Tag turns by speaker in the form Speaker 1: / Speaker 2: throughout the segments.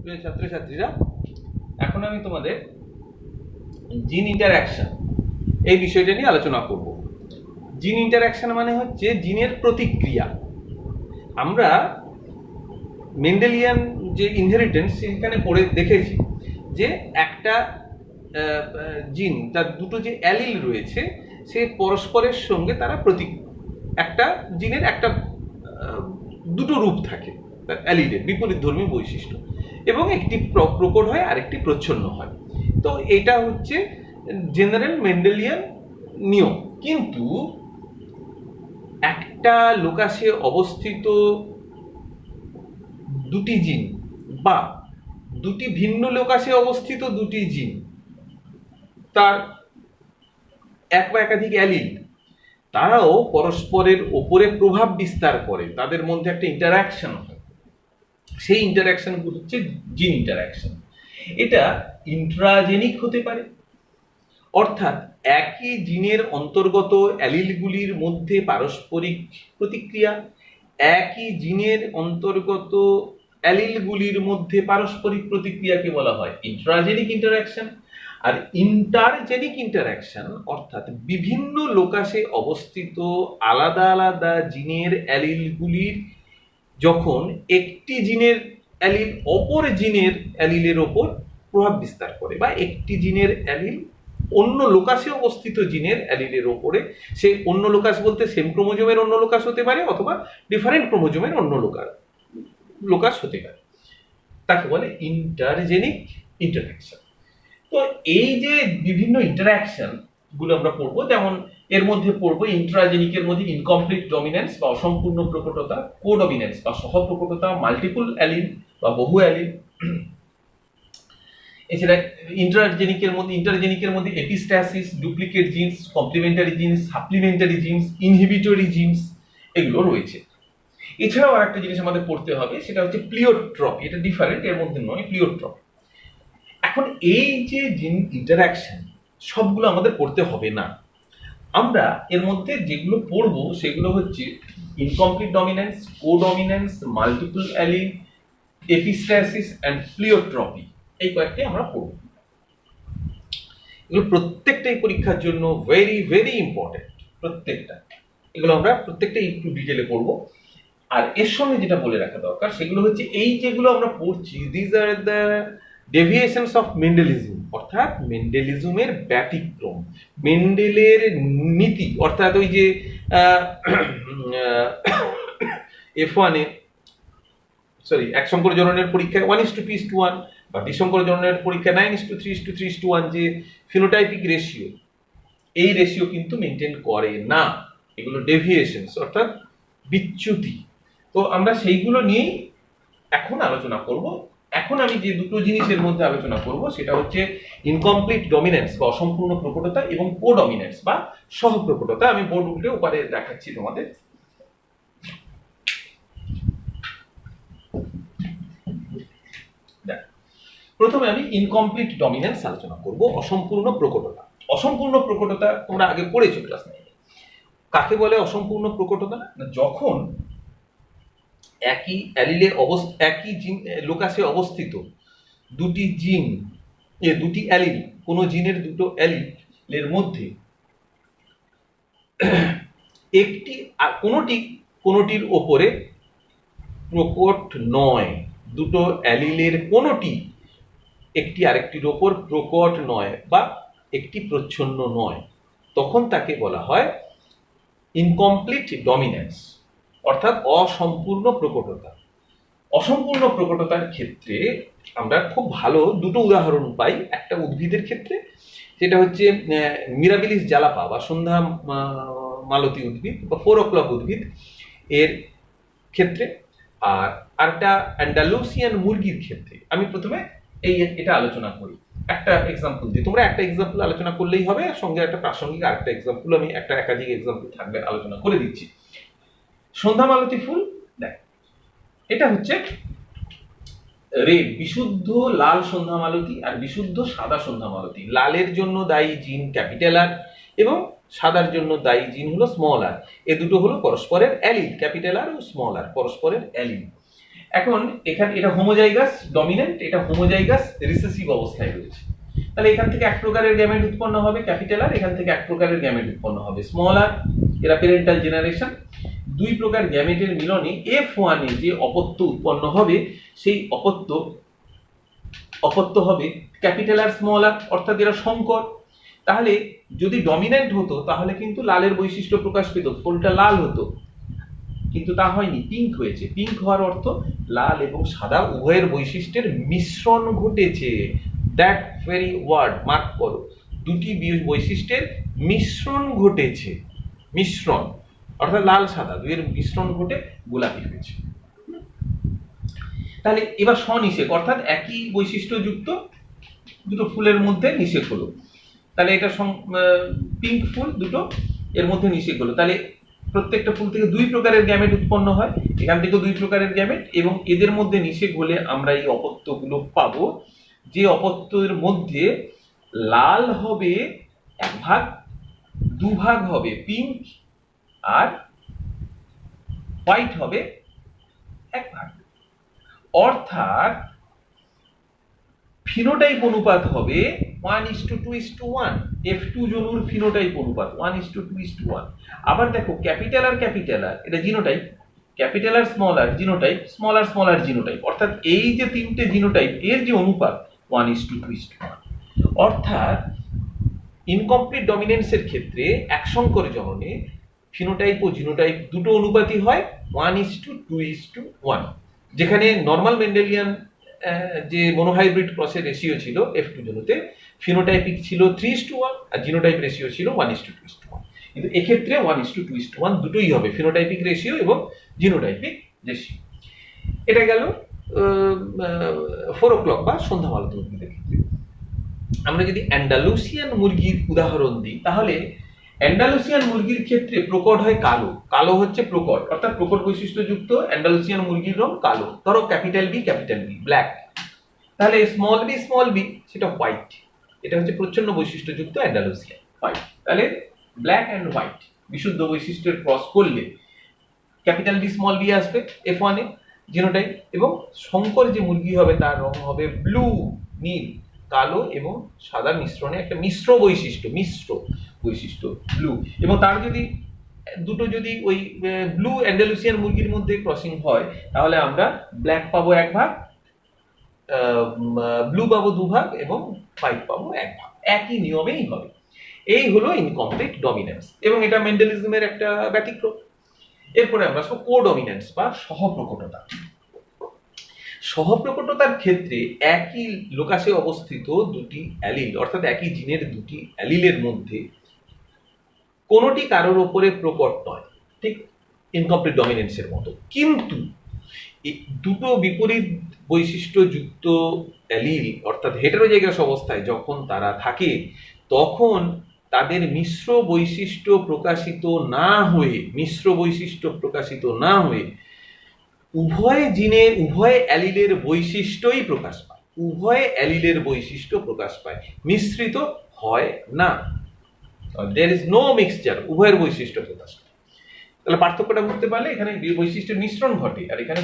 Speaker 1: প্রিয় ছাত্রছাত্রীরা, এখন আমি তোমাদের জিন ইন্টারঅ্যাকশন এই বিষয়টা নিয়ে আলোচনা করব। জিন ইন্টারঅ্যাকশন মানে হচ্ছে জিনের প্রতিক্রিয়া। আমরা মেন্ডেলিয়ান যে ইনহেরিটেন্স সেখানে পড়ে দেখেছি যে একটা জিন, তার দুটো যে অ্যালিল রয়েছে সে পরস্পরের সঙ্গে তারা একটা জিনের একটা দুটো রূপ থাকে তার অ্যালিলের বিপরীতধর্মী বৈশিষ্ট্য, এবং একটি প্রকট হয় আর একটি প্রচ্ছন্ন হয়। তো এটা হচ্ছে জেনারেল মেন্ডেলিয়ান নিয়ম। কিন্তু একটা লোকাসে অবস্থিত দুটি জিন বা দুটি ভিন্ন লোকাসে অবস্থিত দুটি জিন, তার এক বা একাধিক অ্যালিল, তারাও পরস্পরের ওপরে প্রভাব বিস্তার করে, তাদের মধ্যে একটা ইন্টারঅ্যাকশন হয়। সেই ইন্টারঅ্যাকশনগুলো হচ্ছে জিন ইন্টারঅ্যাকশন। এটা ইন্ট্রাজেনিক হতে পারে, অর্থাৎ একই জিনের অন্তর্গত অ্যালিলগুলির মধ্যে পারস্পরিক প্রতিক্রিয়া, একই জিনের অন্তর্গত অ্যালিলগুলির মধ্যে পারস্পরিক প্রতিক্রিয়াকে বলা হয় ইন্ট্রাজেনিক ইন্টারঅ্যাকশন। আর ইন্টারজেনিক ইন্টারঅ্যাকশন অর্থাৎ বিভিন্ন লোকাসে অবস্থিত আলাদা আলাদা জিনের অ্যালিলগুলির যখন একটি জিনের অ্যালিল অপর জিনের অ্যালিলের ওপর প্রভাব বিস্তার করে, বা একটি জিনের অ্যালিল অন্য লোকাসে অবস্থিত জিনের অ্যালিলের ওপরে, সে অন্য লোকাস বলতে সেম ক্রোমোজোমের অন্য লোকাস হতে পারে অথবা ডিফারেন্ট ক্রোমোজোমের অন্য লোকাস হতে পারে, তাকে বলে ইন্টারজেনিক ইন্টারঅ্যাকশন। তো এই যে বিভিন্ন ইন্টারঅ্যাকশন গুলো আমরা পড়বো, যেমন এর মধ্যে পড়বো ইন্ট্রাজেনিকের মধ্যে ইনকমপ্লিট ডমিনেন্স বা অসম্পূর্ণ প্রকটতা, কোডমিনেন্স বা সহপ্রকটতা, মাল্টিপল অ্যালিল বা বহু অ্যালিল। এছাড়া ইন্টারজেনিকের মধ্যে epistasis, duplicate genes, complementary genes, supplementary genes, inhibitory genes, এগুলো রয়েছে। এছাড়াও আরেকটা জিনিস আমাদের পড়তে হবে, সেটা হচ্ছে প্লিওট্রপি। এটা ডিফারেন্ট, এর মধ্যে নয়, প্লিওট্রপি। এখন এই যে জিন ইন্টারঅ্যাকশন সবগুলো আমাদের পড়তে হবে না। আমরা এর মধ্যে যেগুলো পড়বো সেগুলো হচ্ছে incomplete dominance, codominance, multiple allele, epistasis and pleiotropy, এই কয়েকটি আমরা পড়ব। এগুলো প্রত্যেকটাই পরীক্ষার জন্য ভেরি ভেরি ইম্পর্টেন্ট, প্রত্যেকটা। এগুলো আমরা প্রত্যেকটা একটু ডিটেলে পড়ব। আর এর সঙ্গে যেটা বলে রাখা দরকার সেগুলো হচ্ছে এই যেগুলো আমরা পড়ছি, this are the deviations of Mendelism, অর্থাৎ মেন্ডেলিজমের ব্যতিক্রম, মেন্ডেলের নীতি, অর্থাৎ ওই যে F1-এ এক সংকর জননের পরীক্ষায় 1:2:1 বা দ্বিসংকর জননের পরীক্ষায় 9:3:3:1 যে ফিনোটাইপিক রেশিও, এই রেশিও কিন্তু মেনটেন করে না। এগুলো ডেভিয়েশনস অর্থাৎ বিচ্যুতি। তো আমরা সেইগুলো নিয়েই এখন আলোচনা করব। এখন আমি যে দুটো জিনিসের মধ্যে আলোচনা করব সেটা হচ্ছে ইনকমপ্লিট ডমিনেন্স বা অসম্পূর্ণ প্রকটতা এবং কোডমিনেন্স বা সহপ্রকটতা। আমি বোর্ড উল্টে উপরে দেখাচ্ছি তোমাদের। প্রথমে আমি ইনকমপ্লিট ডমিনেন্স আলোচনা করব, অসম্পূর্ণ প্রকটতা। অসম্পূর্ণ প্রকটতা তোমরা আগে পড়েছো ক্লাস 9-এ। কাকে বলে অসম্পূর্ণ প্রকটতা? যখন একই অ্যালিলের একই জিন লোকাসে অবস্থিত দুটি জিন, দুটি অ্যালিল, কোনো জিনের দুটো অ্যালিলের মধ্যে একটি কোনোটির ওপরে প্রকট নয়, দুটো অ্যালিলের কোনোটি একটি আরেকটির ওপর প্রকট নয় বা একটি প্রচ্ছন্ন নয়, তখন তাকে বলা হয় ইনকমপ্লিট ডমিনেন্স, অর্থাৎ অসম্পূর্ণ প্রকটতা। অসম্পূর্ণ প্রকটতার ক্ষেত্রে আমরা খুব ভালো দুটো উদাহরণ পাই। একটা উদ্ভিদের ক্ষেত্রে, সেটা হচ্ছে মিরাবিলিস জালাপা বা সন্ধ্যা মালতী উদ্ভিদ বা 4 o'clock উদ্ভিদ, এর ক্ষেত্রে। আর একটা অ্যান্ডালুসিয়ান মুরগির ক্ষেত্রে। আমি প্রথমে এটা আলোচনা করি একটা এক্সাম্পল দিয়ে। তোমরা একটা এক্সাম্পল আলোচনা করলেই হবে, সঙ্গে একটা প্রাসঙ্গিক আরেকটা এক্সাম্পল আমি একাধিক এক্সাম্পল থাকবে আলোচনা করে দিচ্ছি। সন্ধ্যা মালতী ফুল দেখ, এটা হচ্ছে রেড, বিশুদ্ধ লাল সন্ধ্যা মালতী আর বিশুদ্ধ সাদা সন্ধ্যা মালতী। লালের জন্য দায়ী জিন ক্যাপিটাল আর এবং সাদার জন্য দায়ী জিন হলো স্মল আর। এ দুটো হলো পরস্পরের অ্যালিল, ক্যাপিটাল আর ও স্মল আর পরস্পরের অ্যালিল। এখন এখানে এটা হোমোজাইগাস ডমিনেন্ট, এটা হোমোজাইগাস রিসেসিভ অবস্থায় রয়েছে। তাহলে এখান থেকে এক প্রকারের গ্যামেট উৎপন্ন হবে ক্যাপিটাল আর, এখান থেকে এক প্রকারের গ্যামেট উৎপন্ন হবে স্মল আর। এরা প্যারেন্টাল জেনারেশন। দুই প্রকার গ্যামেটের মিলনে F1 এ যে অপত্য উৎপন্ন হবে সেই অপত্য হবে ক্যাপিটাল আর স্মল আর, অর্থাৎ এরা সংকর। তাহলে যদি ডমিনেন্ট হতো তাহলে কিন্তু লালের বৈশিষ্ট্য প্রকাশ পেত, ফুলটা লাল হতো, কিন্তু তা হয়নি, পিঙ্ক হয়েছে। পিঙ্ক হওয়ার অর্থ লাল এবং সাদা উভয়ের বৈশিষ্ট্যের মিশ্রণ ঘটেছে। দ্যাট ভেরি ওয়ার্ড মার্ক করো, দুটি বৈশিষ্ট্যের মিশ্রণ ঘটেছে। মিশ্রণ অর্থাৎ লাল সাদা দুইয়ের মিশ্রণ ঘটে গোলাপি হয়েছে। তাহলে এবার স্বনিষেক, অর্থাৎ একই বৈশিষ্ট্যযুক্ত দুটো ফুলের মধ্যে নিষেক হলো। তাহলে এটা পিঙ্ক ফুল দুটো এর মধ্যে নিষেক হলো। তাহলে প্রত্যেকটা ফুল থেকে দুই প্রকারের গ্যামেট উৎপন্ন হয়, এখান থেকে দুই প্রকারের গ্যামেট, এবং এদের মধ্যে নিষেক হলে আমরা এই অপত্যগুলো পাবো। যে অপত্যের মধ্যে লাল হবে এক ভাগ, দুভাগ হবে পিঙ্ক, আর হোয়াইট হবে এক ভাগ। অর্থাৎ ফিনোটাইপ অনুপাত হবে 1:2:1। F2 জনুর ফিনোটাইপ অনুপাত 1:2:1। আবার দেখো ক্যাপিটাল আর এটা genotype, capital R genotype, small R genotype. অর্থাৎ এই যে তিনটে জিনোটাইপ এর যে অনুপাত 1:2:1। অর্থাৎ ইনকমপ্লিট ডমিনেন্সের ক্ষেত্রে এক সংকর জননে ফিনোটাইপ ও জিনোটাইপ দুটো অনুপাতই হয় 1:2:1। যেখানে নর্মাল মেন্ডেলিয়ান যে মনোহাইব্রিড ক্রসের রেশিও ছিল F2 জনুতে, ফিনোটাইপিক ছিল 3:1 আর জিনোটাইপ রেশিও ছিল 1:2:1। কিন্তু এক্ষেত্রে 1:2:1 দুটোই হবে, ফিনোটাইপিক রেশিও এবং জিনোটাইপিক রেশিও। এটা গেল 4 o'clock বা সন্ধ্যা মালতী উদ্ভিদের ক্ষেত্রে। আমরা যদি অ্যান্ডালুসিয়ান মুরগির উদাহরণ দিই, তাহলে অ্যান্ডালুসিয়ান মুরগির ক্ষেত্রে প্রকট হয় কালো। কালো হচ্ছে প্রকট, অর্থাৎ প্রকট বৈশিষ্ট্যযুক্ত অ্যান্ডালুসিয়ান মুরগির রং কালো। ধরো ক্যাপিটাল বি ব্ল্যাক। তাহলে স্মল বি সেটা হোয়াইট। এটা হচ্ছে প্রচ্ছন্ন বৈশিষ্ট্যযুক্ত অ্যান্ডালুসিয়ান হোয়াইট। তাহলে ব্ল্যাক অ্যান্ড হোয়াইট বিশুদ্ধ বৈশিষ্ট্যের ক্রস করলে ক্যাপিটাল বি স্মল বি আসবে F1 এ জিনোটাইপ, এবং সংকর যে মুরগি হবে তার রং হবে ব্লু, নীল, কালো এবং সাদা মিশ্রণে একটা মিশ্র বৈশিষ্ট্য ব্লু। এবং তার যদি দুটো যদি ওই ব্লু অ্যান্ডালুসিয়ান মুরগির মধ্যে ক্রসিং হয়, তাহলে আমরা ব্ল্যাক পাবো এক ভাগ, ব্লু পাবো দুভাগ এবং হোয়াইট পাবো এক ভাগ। একই নিয়মেই হবে। এই হলো ইনকমপ্লিট ডমিনেন্স, এবং এটা মেন্ডেলিজমের একটা ব্যতিক্রম। এরপরে আমরা আসবো কোডমিনেন্স বা সহপ্রকটতা। সহপ্রকটতার ক্ষেত্রে একই লোকাসে অবস্থিত দুটি অ্যালিল, অর্থাৎ একই জিনের দুটি অ্যালিলের মধ্যে কোনোটি কারোর উপরে প্রকট নয়, ঠিক ইনকমপ্লিট ডমিনেন্সের মতো। কিন্তু দুটো বিপরীত বৈশিষ্ট্যযুক্ত অ্যালিল অর্থাৎ হেটেরোজাইগাস অবস্থায় যখন তারা থাকে, তখন তাদের মিশ্র বৈশিষ্ট্য প্রকাশিত না হয়ে উভয় জিনের উভয় অ্যালিলের বৈশিষ্ট্যই প্রকাশ পায়, মিশ্রিত হয় না। there is no mixture, উভয়ের বৈশিষ্ট্য প্রকাশ পায়। তাহলে পার্থক্যটা বুঝতে পারলে এখানে বৈশিষ্ট্যের মিশ্রণ ঘটে, আর এখানে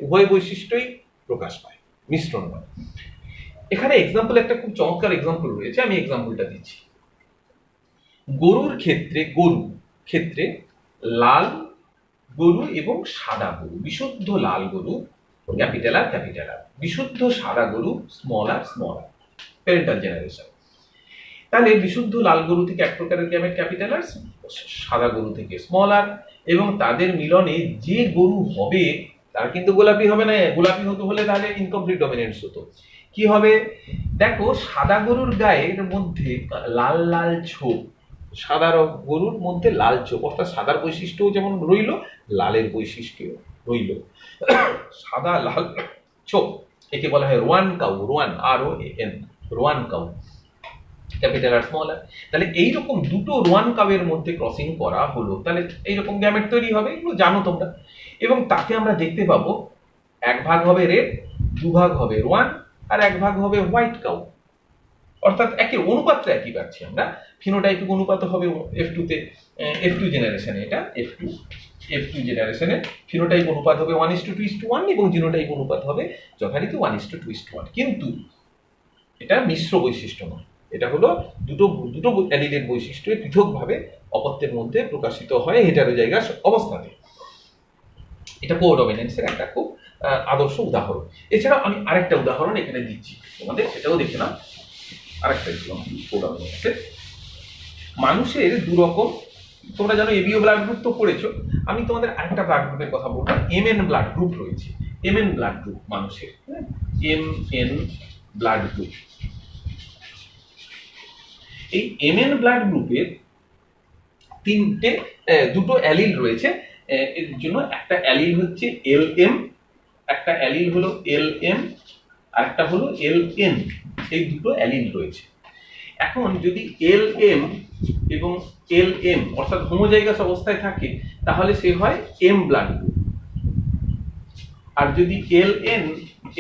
Speaker 1: উভয় বৈশিষ্ট্যই প্রকাশ পায়, মিশ্রণ হয়। এখানে এক্সাম্পল একটা খুব চমৎকার এক্সাম্পল রয়েছে, আমি এক্সাম্পলটা দিচ্ছি। গরুর ক্ষেত্রে লাল গরু এবং সাদা গরু, বিশুদ্ধ লাল গরু ক্যাপিটাল আর বিশুদ্ধ সাদা গরু স্মল আর প্যারেন্টাল জেনারেশন। তাহলে বিশুদ্ধ লাল গরু থেকে এক প্রকারের গ্যামেট ক্যাপিটাল আর, সাদা গরু থেকে স্মল আর, এবং তাদের মিলনে যে গরু হবে তার কিন্তু গোলাপি হবে না। গোলাপি হতে হলে তাহলে ইনকমপ্লিট ডমিনেন্স হতো। কি হবে দেখো, সাদা গরুর গায়ের মধ্যে লাল ছোপ, সাদা গরুর মধ্যে লাল ছোপ, অর্থাৎ সাদার বৈশিষ্ট্য যেমন রইল, লালের বৈশিষ্ট্য রইল, সাদা লাল ছোপ। একে বলা হয় roan cow, roan cow capital R small R. তাহলে এইরকম দুটো রোয়ান কাউয়ের মধ্যে ক্রসিং করা হলো, তাহলে এইরকম গ্যামেট তৈরি হবে, এগুলো জানো তোমরা। এবং তাতে আমরা দেখতে পাবো এক ভাগ হবে রেড, দুভাগ হবে রোয়ান, আর এক ভাগ হবে হোয়াইট কাউ। অর্থাৎ একই অনুপাতটা একই পাচ্ছি আমরা। ফিনোটাইপিক অনুপাত হবে F2 জেনারেশনে, এটা F2। F2 জেনারেশনের ফিনোটাইপ অনুপাত হবে 1:2:1 এবং জিনোটাইপ অনুপাত হবে যথারীতি 1:2:1, কিন্তু এটা মিশ্র বৈশিষ্ট্য নয়, এটা হলো দুটো দুটো অ্যালিলের বৈশিষ্ট্য পৃথকভাবে অপত্যের মধ্যে প্রকাশিত হয় হেটারোজাইগাস অবস্থাতে। এটা কোডমিনেন্সের একটা খুব আদর্শ উদাহরণ। এছাড়াও আমি আরেকটা উদাহরণ এখানে দিচ্ছি তোমাদের, সেটাও দেখে নাও। আরেকটা দিলাম কোডমিনেন্সের। মানুষের দু রকম, তোমরা জানো এবিও ব্লাড গ্রুপ তো পড়েছো, আমি তোমাদের আরেকটা ব্লাড গ্রুপের কথা বলবো। এমএন ব্লাড গ্রুপ রয়েছে, এমএন ব্লাড গ্রুপ মানুষের, এমএন ব্লাড গ্রুপ। এই এমএন ব্লাড গ্রুপের দুটো অ্যালিল রয়েছে। এর জন্য একটা অ্যালিল হচ্ছে এলএম, একটা অ্যালিল হলো এলএম, আর একটা হলো এলএন। এই দুটো অ্যালিল রয়েছে। এখন যদি এলএম এবং এলএম অর্থাৎ হোমোজাইগাস অবস্থায় থাকে তাহলে সে হয় এম ব্লাড গ্রুপ, আর যদি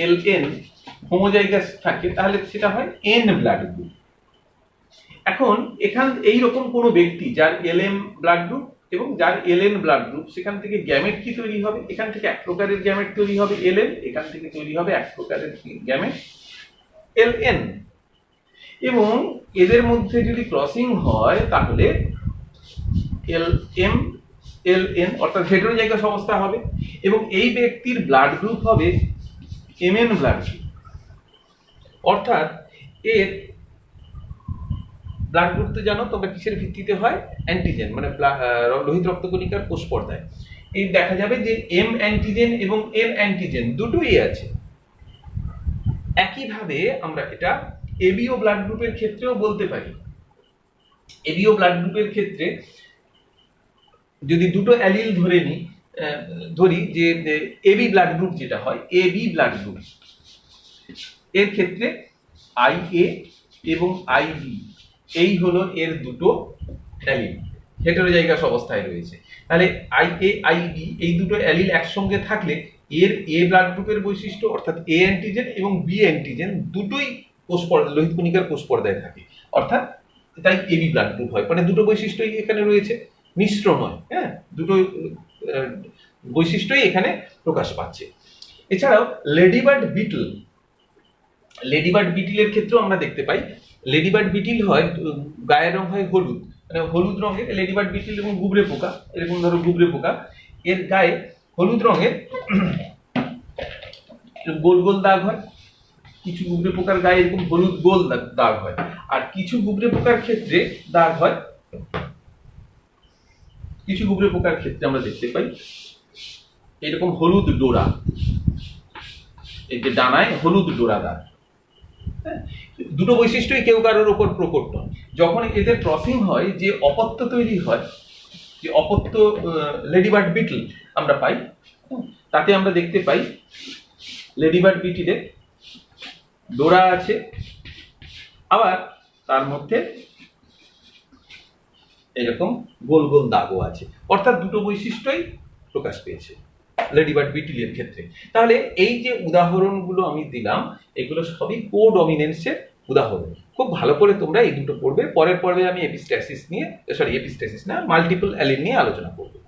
Speaker 1: এলএন হোমোজাইগাস থাকে তাহলে সেটা হয় এন ব্লাড গ্রুপ। এখন এইরকম কোনো ব্যক্তি যার এলএম ব্লাড গ্রুপ এবং যার এলএন ব্লাড গ্রুপ, সেখান থেকে গ্যামেট কি তৈরি হবে? এখান থেকে এক প্রকারের গ্যামেট তৈরি হবে এলএন, এখান থেকে তৈরি হবে এক প্রকারের গ্যামেট এলএন, এবং এদের মধ্যে যদি ক্রসিং হয় তাহলে এলএম এলএন অর্থাৎ হেটেরোজাইগাস অবস্থা হবে, এবং এই ব্যক্তির ব্লাড গ্রুপ হবে এমএন ব্লাড গ্রুপ। অর্থাৎ এর ব্লাড গ্রুপ তো জানো তোমরা কিসের ভিত্তিতে হয়? অ্যান্টিজেন, মানে লোহিত রক্তকণিকার কোষ পর্দায় এই দেখা যাবে যে এম অ্যান্টিজেন এবং এন অ্যান্টিজেন দুটোই আছে। একইভাবে আমরা এটা এবিও ব্লাড গ্রুপের ক্ষেত্রেও বলতে পারি। এবিও ব্লাড গ্রুপের ক্ষেত্রে যদি দুটো অ্যালিল ধরি যে এবি ব্লাড গ্রুপ যেটা হয়, এবি ব্লাড গ্রুপ, এর ক্ষেত্রে আই এ এবং আই বি এই হলো এর দুটো অ্যালিল হেটেরোজাইগাস অবস্থায় রয়েছে। তাহলে আই এ আই বি এই দুটো অ্যালিল একসঙ্গে থাকলে এর এ ব্লাড গ্রুপের বৈশিষ্ট্য অর্থাৎ এ অ্যান্টিজেন এবং বি অ্যান্টিজেন দুটোই কোষ পর্দা লোহিত কণিকার কোষ পর্দায় থাকে, অর্থাৎ তাই এবি ব্লাড গ্রুপ হয়। মানে দুটো বৈশিষ্ট্যই এখানে রয়েছে, মিশ্র নয়। হ্যাঁ, দুটো বৈশিষ্ট্যই এখানে প্রকাশ পাচ্ছে। এছাড়াও লেডিবার্ড বিটলের ক্ষেত্রেও আমরা দেখতে পাই লেডিবার্ড বিটল হয় গায়ের রং হয় হলুদ, মানে হলুদ রঙের লেডিবার্ড বিটল এবং গুবরে পোকা, এরকম ধরো গুবরে পোকা, এর গায়ে হলুদ রঙের গোল গোল দাগ হয়। কিছু গুবরে পোকার গায়ে এরকম হলুদ গোল দাগ হয়, আর কিছু গুবরে পোকার ক্ষেত্রে দাগ হয়, কিছু গুবরে পোকার ক্ষেত্রে আমরা দেখতে পাই এরকম হলুদ ডোরা, এই যে ডানায় হলুদ ডোরা দাগ। দুটো বৈশিষ্ট্যই কেউ কারোর উপর প্রকট নয়। যখন এদের ক্রসিং হয় যে অপত্য তৈরি হয়, যে অপত্য লেডিবার্ড বিটল আমরা পাই, তাতে আমরা দেখতে পাই লেডিবার্ড বিটলে ডোরা আছে, আবার তার মধ্যে এরকম গোল গোল দাগও আছে, অর্থাৎ দুটো বৈশিষ্ট্যই প্রকাশ পেয়েছে লেডিবার্ড বিটলের ক্ষেত্রে। তাহলে এই যে উদাহরণগুলো আমি দিলাম এগুলো সবই কোডমিনেন্সের উদাহরণ। খুব ভালো করে তোমরা এই দুটো পড়বে। পরের পর্বে আমি এপিস্ট্যাসিস না, মাল্টিপল অ্যালিল নিয়ে আলোচনা করবো।